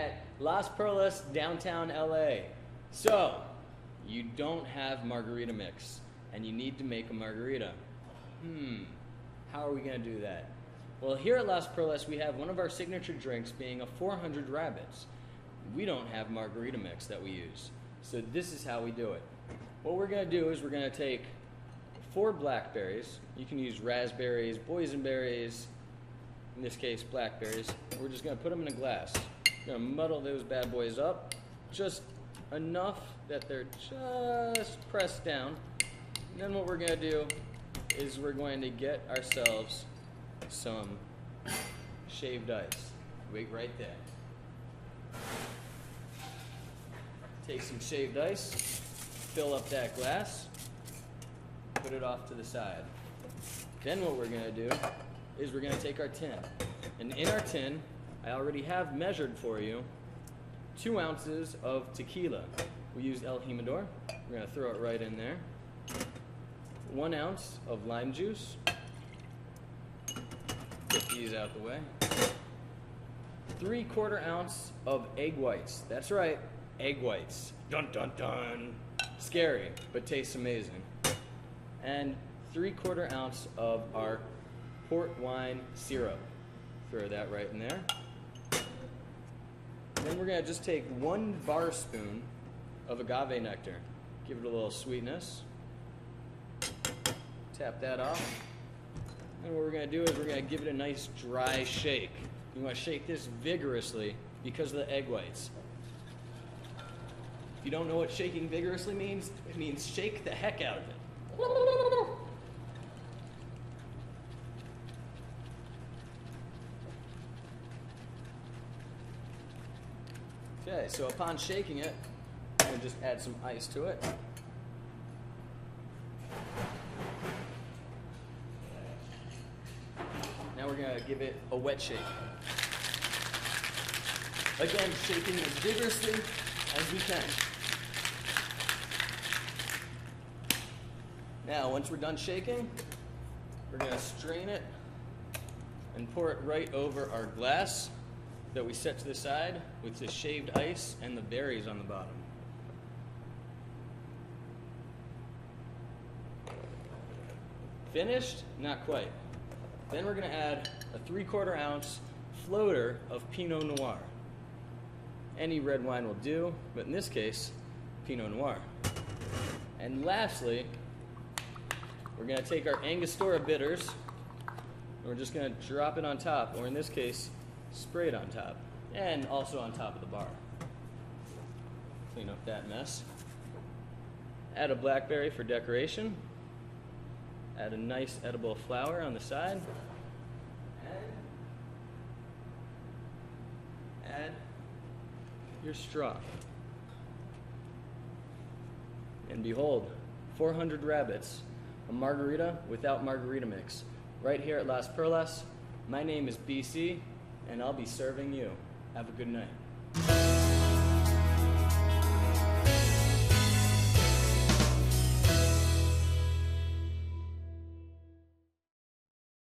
at Las Perlas, downtown LA. So, you don't have margarita mix, and you need to make a margarita. How are we going to do that? Well, here at Las Perlas, we have one of our signature drinks being a 400 Rabbits. We don't have margarita mix that we use. So this is how we do it. What we're going to do is we're going to take 4 blackberries. You can use raspberries, boysenberries, in this case blackberries. We're just going to put them in a glass. We're going to muddle those bad boys up just enough that they're just pressed down. And then what we're going to do is we're going to get ourselves some shaved ice. Wait right there. Take some shaved ice, fill up that glass, put it off to the side. Then what we're going to do is we're going to take our tin. And in our tin, I already have measured for you 2 ounces of tequila. We used El Jimador. We're going to throw it right in there. 1 ounce of lime juice. Get these out the way. 3/4 ounce of egg whites. That's right, egg whites. Dun dun dun. Scary, but tastes amazing. And 3/4 ounce of our port wine syrup. Throw that right in there. Then we're going to just take 1 bar spoon of agave nectar. Give it a little sweetness. Tap that off. And what we're going to do is we're going to give it a nice dry shake. You want to shake this vigorously because of the egg whites. If you don't know what shaking vigorously means, it means shake the heck out of it. Okay, so upon shaking it, I'm going to just add some ice to it. Now we're going to give it a wet shake. Again, shaking as vigorously as we can. Now, once we're done shaking, we're going to strain it and pour it right over our glass that we set to the side with the shaved ice and the berries on the bottom. Finished? Not quite. Then we're going to add a 3/4 ounce floater of Pinot Noir. Any red wine will do, but in this case, Pinot Noir. And lastly, we're going to take our Angostura bitters, and we're just going to drop it on top, or in this case, spray it on top, and also on top of the bar. Clean up that mess. Add a blackberry for decoration. Add a nice edible flower on the side. And add your straw. And behold, 400 Rabbits, a margarita without margarita mix, right here at Las Perlas. My name is BC, and I'll be serving you. Have a good night.